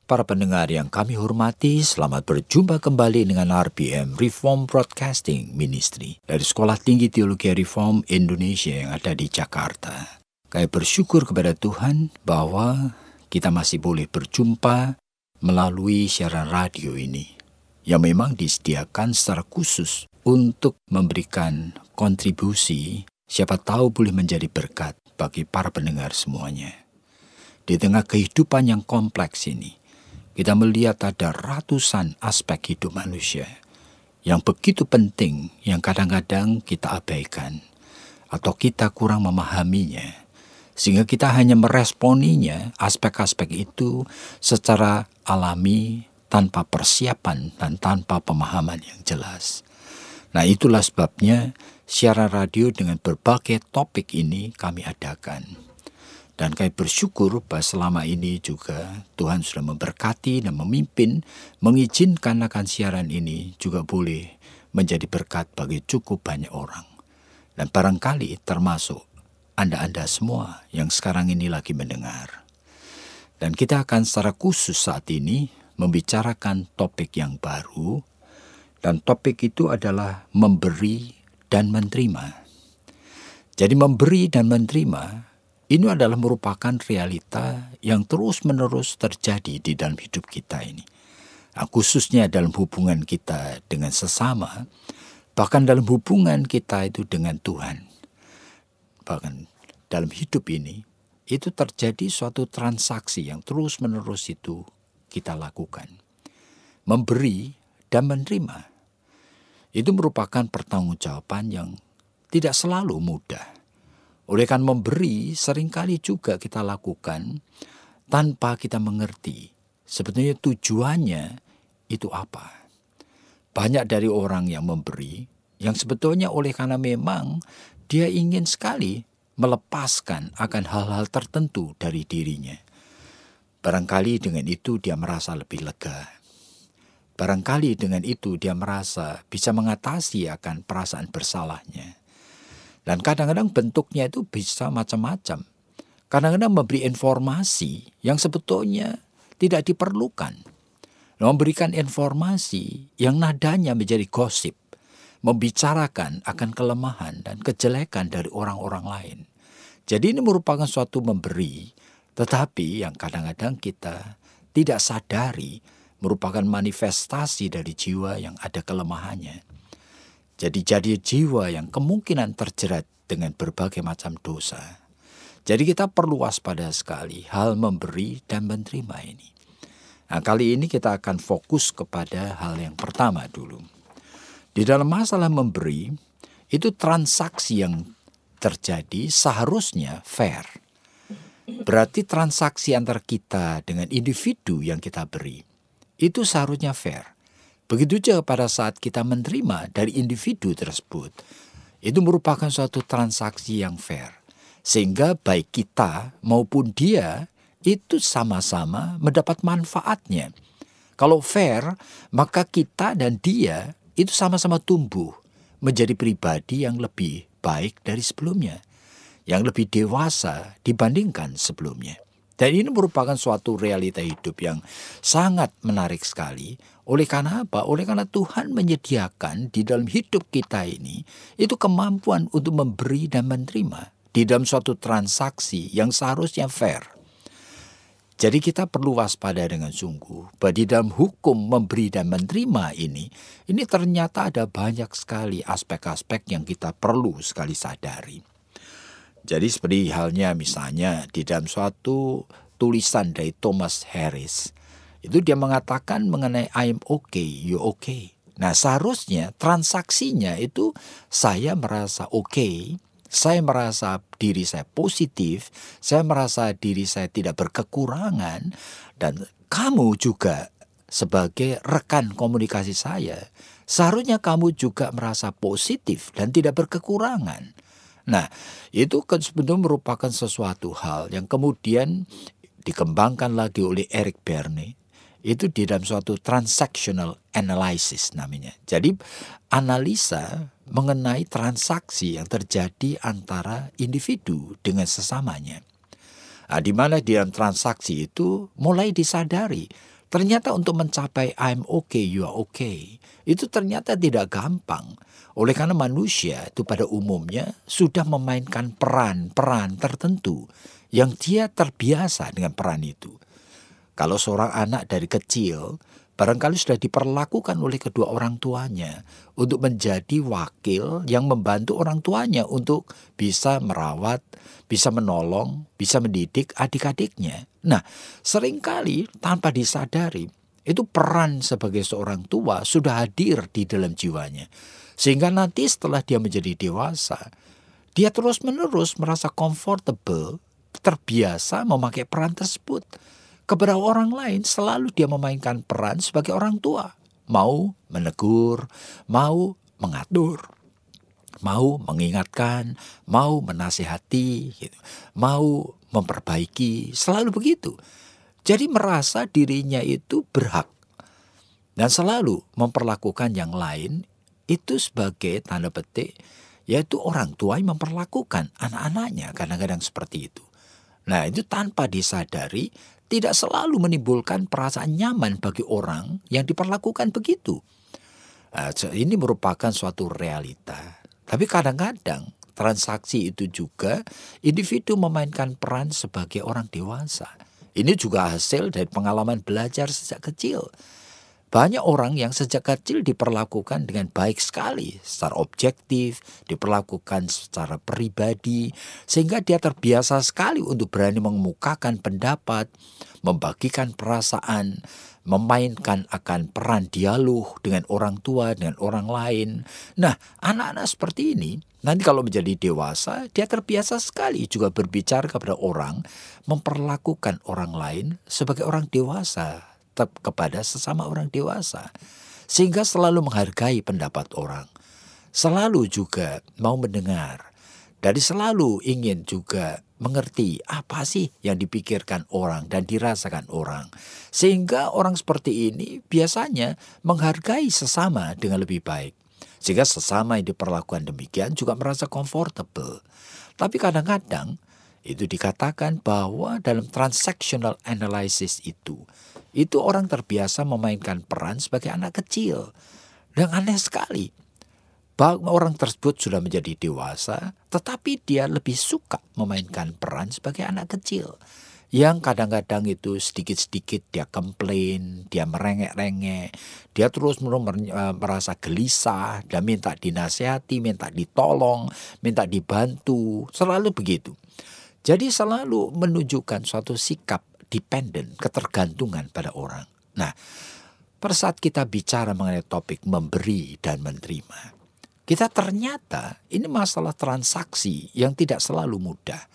Para pendengar yang kami hormati, selamat berjumpa kembali dengan RBM Reform Broadcasting Ministry dari Sekolah Tinggi Teologi Reform Indonesia yang ada di Jakarta. Kami bersyukur kepada Tuhan bahwa kita masih boleh berjumpa melalui siaran radio ini yang memang disediakan secara khusus untuk memberikan kontribusi, siapa tahu boleh menjadi berkat bagi para pendengar semuanya. Di tengah kehidupan yang kompleks ini, kita melihat ada ratusan aspek hidup manusia yang begitu penting yang kadang-kadang kita abaikan atau kita kurang memahaminya. Sehingga kita hanya meresponinya, aspek-aspek itu secara alami, tanpa persiapan dan tanpa pemahaman yang jelas. Nah, itulah sebabnya siaran radio dengan berbagai topik ini kami adakan. Dan kami bersyukur bahwa selama ini juga Tuhan sudah memberkati dan memimpin, mengizinkan akan siaran ini juga boleh menjadi berkat bagi cukup banyak orang. Dan barangkali termasuk Anda-Anda semua yang sekarang ini lagi mendengar. Dan kita akan secara khusus saat ini membicarakan topik yang baru. Dan topik itu adalah memberi dan menerima. Jadi memberi dan menerima ini adalah merupakan realita yang terus-menerus terjadi di dalam hidup kita ini. Nah, khususnya dalam hubungan kita dengan sesama, bahkan dalam hubungan kita itu dengan Tuhan. Bahkan dalam hidup ini, itu terjadi suatu transaksi yang terus-menerus itu kita lakukan. Memberi dan menerima. Itu merupakan pertanggungjawaban yang tidak selalu mudah. Oleh karena memberi, seringkali juga kita lakukan tanpa kita mengerti sebetulnya tujuannya itu apa. Banyak dari orang yang memberi, yang sebetulnya oleh karena memang dia ingin sekali melepaskan akan hal-hal tertentu dari dirinya. Barangkali dengan itu dia merasa lebih lega. Barangkali dengan itu dia merasa bisa mengatasi akan perasaan bersalahnya. Dan kadang-kadang bentuknya itu bisa macam-macam. Kadang-kadang memberi informasi yang sebetulnya tidak diperlukan. Memberikan informasi yang nadanya menjadi gosip. Membicarakan akan kelemahan dan kejelekan dari orang-orang lain. Jadi ini merupakan suatu memberi, tetapi yang kadang-kadang kita tidak sadari merupakan manifestasi dari jiwa yang ada kelemahannya. Jadi jiwa yang kemungkinan terjerat dengan berbagai macam dosa. Jadi kita perlu waspada sekali hal memberi dan menerima ini. Nah, kali ini kita akan fokus kepada hal yang pertama dulu. Di dalam masalah memberi, itu transaksi yang terjadi seharusnya fair. Berarti transaksi antara kita dengan individu yang kita beri, itu seharusnya fair. Begitu juga pada saat kita menerima dari individu tersebut, itu merupakan suatu transaksi yang fair. Sehingga baik kita maupun dia itu sama-sama mendapat manfaatnya. Kalau fair, maka kita dan dia itu sama-sama tumbuh menjadi pribadi yang lebih baik dari sebelumnya, yang lebih dewasa dibandingkan sebelumnya. Dan ini merupakan suatu realita hidup yang sangat menarik sekali. Oleh karena apa? Oleh karena Tuhan menyediakan di dalam hidup kita ini, itu kemampuan untuk memberi dan menerima di dalam suatu transaksi yang seharusnya fair. Jadi kita perlu waspada dengan sungguh bahwa di dalam hukum memberi dan menerima ini ternyata ada banyak sekali aspek-aspek yang kita perlu sekali sadari. Jadi seperti halnya misalnya di dalam suatu tulisan dari Thomas Harris, itu dia mengatakan mengenai I'm okay, you okay. Nah seharusnya transaksinya itu saya merasa okay, saya merasa diri saya positif, saya merasa diri saya tidak berkekurangan, dan kamu juga sebagai rekan komunikasi saya, seharusnya kamu juga merasa positif dan tidak berkekurangan. Nah, itu kan sebenarnya merupakan sesuatu hal yang kemudian dikembangkan lagi oleh Eric Berne. Itu di dalam suatu transactional analysis namanya. Jadi analisa mengenai transaksi yang terjadi antara individu dengan sesamanya. Nah, di mana di dalam transaksi itu mulai disadari, ternyata untuk mencapai I'm okay, you are okay, itu ternyata tidak gampang. Oleh karena manusia itu pada umumnya sudah memainkan peran-peran tertentu yang dia terbiasa dengan peran itu. Kalau seorang anak dari kecil barangkali sudah diperlakukan oleh kedua orang tuanya untuk menjadi wakil yang membantu orang tuanya untuk bisa merawat, bisa menolong, bisa mendidik adik-adiknya. Nah, seringkali tanpa disadari, itu peran sebagai seorang tua sudah hadir di dalam jiwanya. Sehingga nanti setelah dia menjadi dewasa, dia terus-menerus merasa comfortable, terbiasa memakai peran tersebut. Kepada orang lain selalu dia memainkan peran sebagai orang tua. Mau menegur, mau mengatur, mau mengingatkan, mau menasihati, gitu, mau memperbaiki, selalu begitu. Jadi merasa dirinya itu berhak dan selalu memperlakukan yang lain itu sebagai tanda petik, yaitu orang tua yang memperlakukan anak-anaknya kadang-kadang seperti itu. Nah, itu tanpa disadari tidak selalu menimbulkan perasaan nyaman bagi orang yang diperlakukan begitu. Ini merupakan suatu realita. Tapi kadang-kadang transaksi itu juga individu memainkan peran sebagai orang dewasa. Ini juga hasil dari pengalaman belajar sejak kecil. Banyak orang yang sejak kecil diperlakukan dengan baik sekali, secara objektif, diperlakukan secara pribadi, sehingga dia terbiasa sekali untuk berani mengemukakan pendapat, membagikan perasaan, memainkan akan peran dialog dengan orang tua, dengan orang lain. Nah, anak-anak seperti ini, nanti kalau menjadi dewasa, dia terbiasa sekali juga berbicara kepada orang, memperlakukan orang lain sebagai orang dewasa kepada sesama orang dewasa, sehingga selalu menghargai pendapat orang, selalu juga mau mendengar, dari selalu ingin juga mengerti apa sih yang dipikirkan orang dan dirasakan orang, sehingga orang seperti ini biasanya menghargai sesama dengan lebih baik, sehingga sesama yang diperlakukan demikian juga merasa comfortable. Tapi kadang-kadang itu dikatakan bahwa dalam transactional analysis itu orang terbiasa memainkan peran sebagai anak kecil. Dan aneh sekali, bahwa orang tersebut sudah menjadi dewasa, tetapi dia lebih suka memainkan peran sebagai anak kecil. Yang kadang-kadang itu sedikit-sedikit dia komplain, dia merengek-rengek, dia terus merasa gelisah, dia minta dinasihati, minta ditolong, minta dibantu, selalu begitu. Jadi selalu menunjukkan suatu sikap dependent, ketergantungan pada orang. Nah, pada saat kita bicara mengenai topik memberi dan menerima, kita ternyata ini masalah transaksi yang tidak selalu mudah.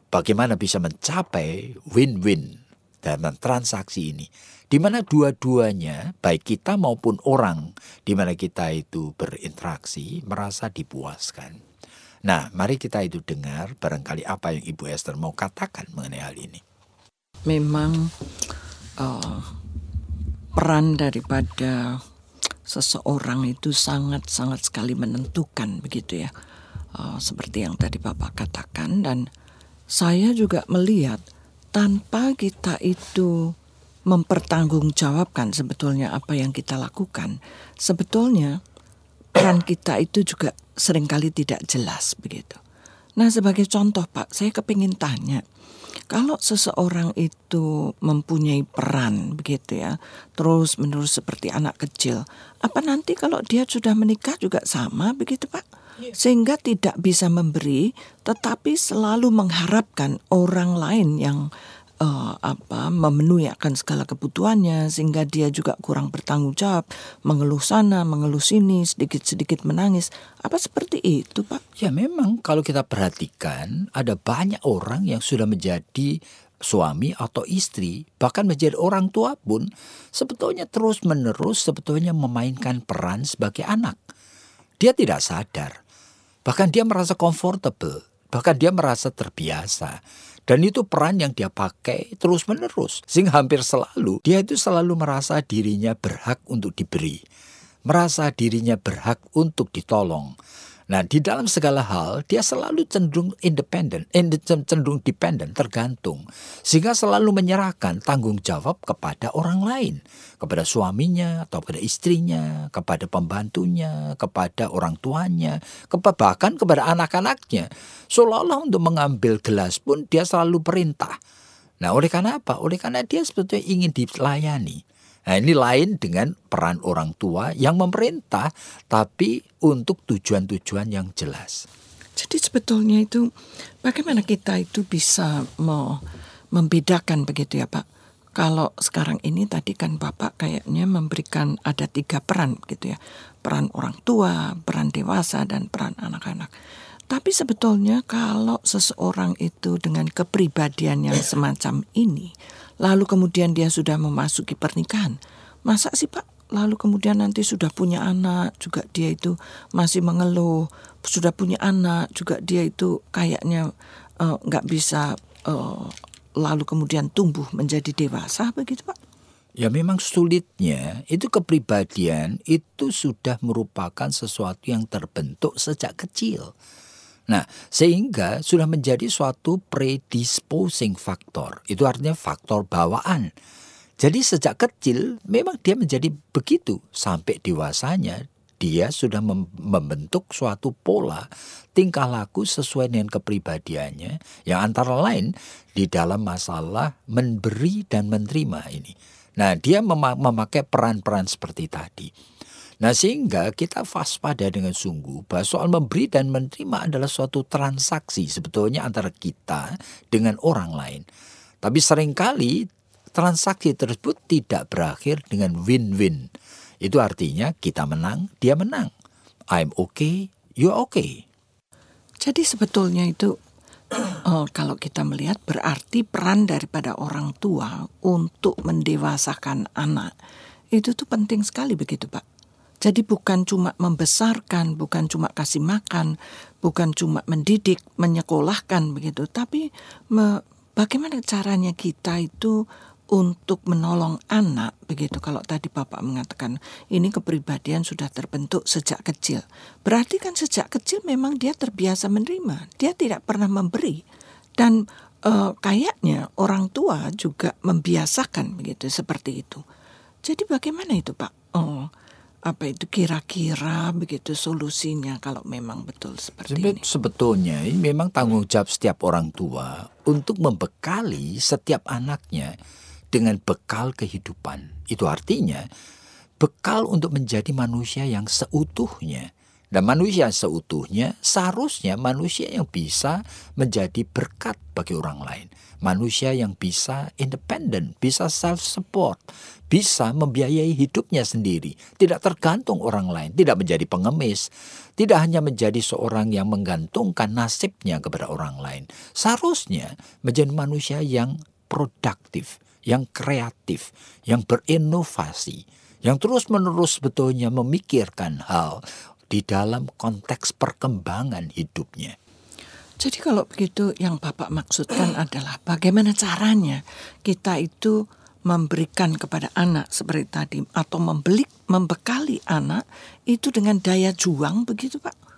Bagaimana bisa mencapai win-win dalam transaksi ini, di mana dua-duanya, baik kita maupun orang di mana kita itu berinteraksi, merasa dipuaskan. Nah, mari kita itu dengar barangkali apa yang Ibu Esther mau katakan mengenai hal ini. Memang peran daripada seseorang itu sangat-sangat sekali menentukan begitu ya, seperti yang tadi Bapak katakan. Dan saya juga melihat tanpa kita itu mempertanggungjawabkan sebetulnya apa yang kita lakukan, sebetulnya peran kita itu juga seringkali tidak jelas begitu. Nah, sebagai contoh Pak, saya kepingin tanya, kalau seseorang itu mempunyai peran begitu ya, terus menerus seperti anak kecil, apa nanti kalau dia sudah menikah juga sama begitu Pak? Sehingga tidak bisa memberi, tetapi selalu mengharapkan orang lain yang memenuhi akan segala kebutuhannya, sehingga dia juga kurang bertanggung jawab, mengeluh sana, mengeluh sini, sedikit-sedikit menangis. Apa seperti itu Pak? Ya memang kalau kita perhatikan ada banyak orang yang sudah menjadi suami atau istri, bahkan menjadi orang tua pun sebetulnya terus-menerus sebetulnya memainkan peran sebagai anak. Dia tidak sadar, bahkan dia merasa comfortable, bahkan dia merasa terbiasa. Dan itu peran yang dia pakai terus-menerus. Sehingga hampir selalu, dia itu selalu merasa dirinya berhak untuk diberi. Merasa dirinya berhak untuk ditolong. Nah, di dalam segala hal, dia selalu cenderung independen, cenderung dependent, tergantung. Sehingga selalu menyerahkan tanggung jawab kepada orang lain. Kepada suaminya, atau kepada istrinya, kepada pembantunya, kepada orang tuanya, bahkan kepada anak-anaknya. Seolah-olah untuk mengambil gelas pun dia selalu perintah. Nah, oleh karena apa? Oleh karena dia sebetulnya ingin dilayani. Nah, ini lain dengan peran orang tua yang memerintah, tapi untuk tujuan-tujuan yang jelas. Jadi sebetulnya itu bagaimana kita itu bisa membedakan begitu ya Pak? Kalau sekarang ini tadi kan Bapak kayaknya memberikan ada 3 peran gitu ya. Peran orang tua, peran dewasa, dan peran anak-anak. Tapi sebetulnya kalau seseorang itu dengan kepribadian yang semacam ini, lalu kemudian dia sudah memasuki pernikahan, masa sih Pak? Lalu kemudian nanti sudah punya anak, juga dia itu masih mengeluh, sudah punya anak, juga dia itu kayaknya nggak bisa lalu kemudian tumbuh menjadi dewasa begitu Pak? Ya memang sulitnya itu kepribadian itu sudah merupakan sesuatu yang terbentuk sejak kecil. Nah, sehingga sudah menjadi suatu predisposing factor. Itu artinya faktor bawaan. Jadi sejak kecil memang dia menjadi begitu. Sampai dewasanya dia sudah membentuk suatu pola tingkah laku sesuai dengan kepribadiannya. Yang antara lain di dalam masalah memberi dan menerima ini. Nah, dia memakai peran-peran seperti tadi. Nah, sehingga kita waspada dengan sungguh bahwa soal memberi dan menerima adalah suatu transaksi sebetulnya antara kita dengan orang lain. Tapi seringkali transaksi tersebut tidak berakhir dengan win-win. Itu artinya kita menang, dia menang. I'm okay, you're okay. Jadi sebetulnya itu kalau kita melihat berarti peran daripada orang tua untuk mendewasakan anak itu tuh penting sekali begitu Pak. Jadi bukan cuma membesarkan, bukan cuma kasih makan, bukan cuma mendidik, menyekolahkan begitu, tapi bagaimana caranya kita itu untuk menolong anak begitu. Kalau tadi Bapak mengatakan ini kepribadian sudah terbentuk sejak kecil. Berarti kan sejak kecil memang dia terbiasa menerima, dia tidak pernah memberi. Dan kayaknya orang tua juga membiasakan begitu seperti itu. Jadi bagaimana itu Pak? Apa itu kira-kira begitu solusinya kalau memang betul seperti ini? Sebetulnya ini memang tanggung jawab setiap orang tua untuk membekali setiap anaknya dengan bekal kehidupan. Itu artinya bekal untuk menjadi manusia yang seutuhnya. Dan manusia seutuhnya seharusnya manusia yang bisa menjadi berkat bagi orang lain. Manusia yang bisa independen, bisa self-support, bisa membiayai hidupnya sendiri. Tidak tergantung orang lain, tidak menjadi pengemis. Tidak hanya menjadi seorang yang menggantungkan nasibnya kepada orang lain. Seharusnya menjadi manusia yang produktif, yang kreatif, yang berinovasi, yang terus-menerus sebetulnya memikirkan hal di dalam konteks perkembangan hidupnya. Jadi kalau begitu yang Bapak maksudkan adalah bagaimana caranya kita itu memberikan kepada anak seperti tadi atau membekali anak itu dengan daya juang begitu Pak?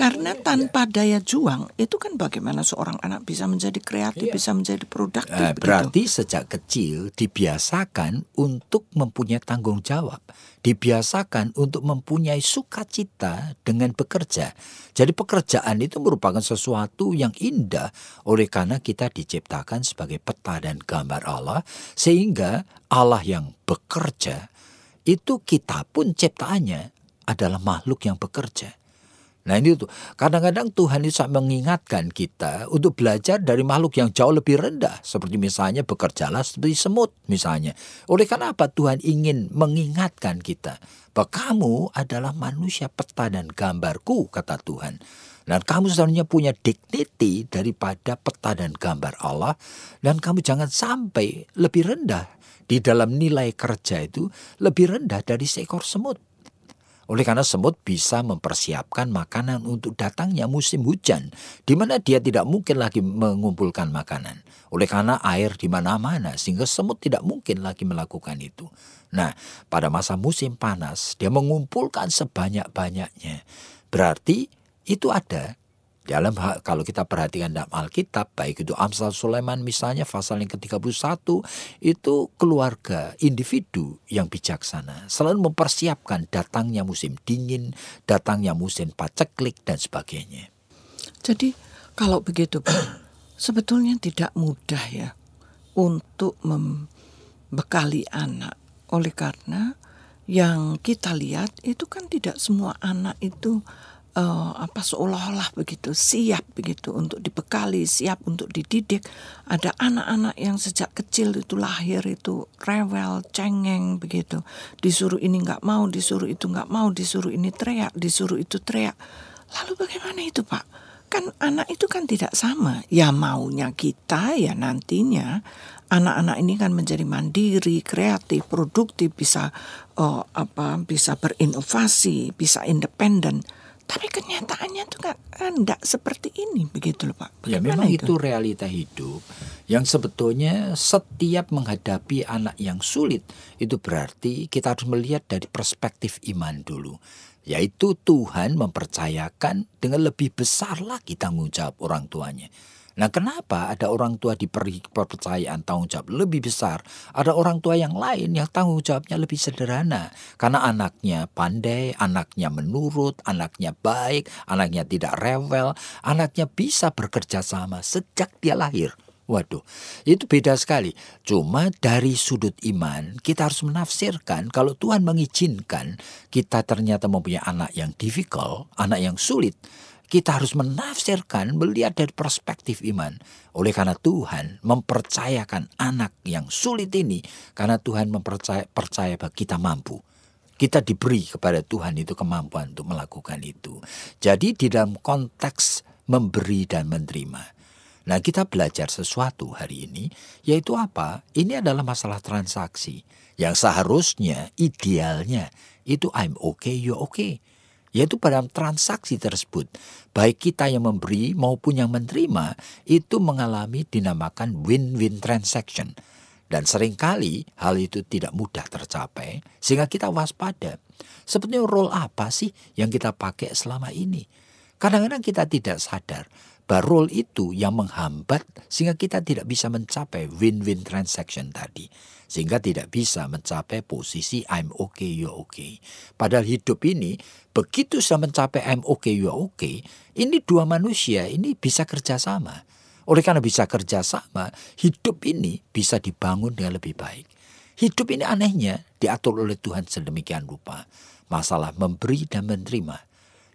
Karena tanpa daya juang itu kan bagaimana seorang anak bisa menjadi kreatif, bisa menjadi produktif. Berarti sejak kecil dibiasakan untuk mempunyai tanggung jawab. Dibiasakan untuk mempunyai sukacita dengan bekerja. Jadi pekerjaan itu merupakan sesuatu yang indah oleh karena kita diciptakan sebagai peta dan gambar Allah. Sehingga Allah yang bekerja itu kita pun ciptaannya adalah makhluk yang bekerja. Nah ini tuh kadang-kadang Tuhan itu mengingatkan kita untuk belajar dari makhluk yang jauh lebih rendah. Seperti misalnya bekerjalah seperti semut misalnya. Oleh karena apa Tuhan ingin mengingatkan kita bahwa kamu adalah manusia peta dan gambarku kata Tuhan. Dan kamu seharusnya punya dignity daripada peta dan gambar Allah. Dan kamu jangan sampai lebih rendah di dalam nilai kerja itu, lebih rendah dari seekor semut. Oleh karena semut bisa mempersiapkan makanan untuk datangnya musim hujan, di mana dia tidak mungkin lagi mengumpulkan makanan. Oleh karena air di mana-mana, sehingga semut tidak mungkin lagi melakukan itu. Nah, pada masa musim panas, dia mengumpulkan sebanyak-banyaknya. Berarti itu ada dalam kalau kita perhatikan dalam Alkitab, baik itu Amsal Sulaiman misalnya pasal yang ke-31, itu keluarga, individu yang bijaksana selalu mempersiapkan datangnya musim dingin, datangnya musim paceklik dan sebagainya. Jadi kalau begitu Pak, sebetulnya tidak mudah ya untuk membekali anak. Oleh karena yang kita lihat itu kan tidak semua anak itu seolah-olah begitu siap begitu untuk dibekali, siap untuk dididik. Ada anak-anak yang sejak kecil itu lahir itu rewel, cengeng begitu. Disuruh ini nggak mau, disuruh itu nggak mau, disuruh ini teriak, disuruh itu teriak. Lalu bagaimana itu Pak? Kan anak itu kan tidak sama. Ya maunya kita ya nantinya anak-anak ini kan menjadi mandiri, kreatif, produktif, bisa bisa berinovasi, bisa independen. Tapi kenyataannya itu enggak seperti ini begitu loh Pak. Ya Bagaimana memang itu realita hidup yang sebetulnya setiap menghadapi anak yang sulit itu berarti kita harus melihat dari perspektif iman dulu. Yaitu Tuhan mempercayakan dengan lebih besar lagi tanggung jawab orang tuanya. Nah, kenapa ada orang tua diberi kepercayaan tanggung jawab lebih besar? Ada orang tua yang lain yang tanggung jawabnya lebih sederhana. Karena anaknya pandai, anaknya menurut, anaknya baik, anaknya tidak rewel, anaknya bisa bekerja sama sejak dia lahir. Waduh, itu beda sekali. Cuma dari sudut iman, kita harus menafsirkan kalau Tuhan mengizinkan kita ternyata mempunyai anak yang difficult, anak yang sulit. Kita harus menafsirkan, melihat dari perspektif iman. Oleh karena Tuhan mempercayakan anak yang sulit ini, karena Tuhan percaya bahwa kita mampu. Kita diberi kepada Tuhan itu kemampuan untuk melakukan itu. Jadi di dalam konteks memberi dan menerima. Nah, kita belajar sesuatu hari ini, yaitu apa? Ini adalah masalah transaksi. Yang seharusnya, idealnya, itu I'm okay, you're okay. Yaitu pada transaksi tersebut, baik kita yang memberi maupun yang menerima, itu mengalami dinamakan win-win transaction. Dan seringkali hal itu tidak mudah tercapai, sehingga kita waspada. Sebetulnya role apa sih yang kita pakai selama ini? Kadang-kadang kita tidak sadar bahwa role itu yang menghambat sehingga kita tidak bisa mencapai win-win transaction tadi. Sehingga tidak bisa mencapai posisi I'm okay, you're okay. Padahal hidup ini, begitu sudah mencapai I'm okay, you're okay, ini dua manusia ini bisa kerjasama. Oleh karena bisa kerjasama, hidup ini bisa dibangun dengan lebih baik. Hidup ini anehnya diatur oleh Tuhan sedemikian rupa. Masalah memberi dan menerima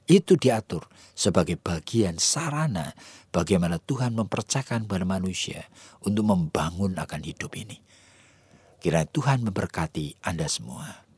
itu diatur sebagai bagian sarana bagaimana Tuhan mempercayakan kepada manusia untuk membangun akan hidup ini. Kiranya Tuhan memberkati Anda semua.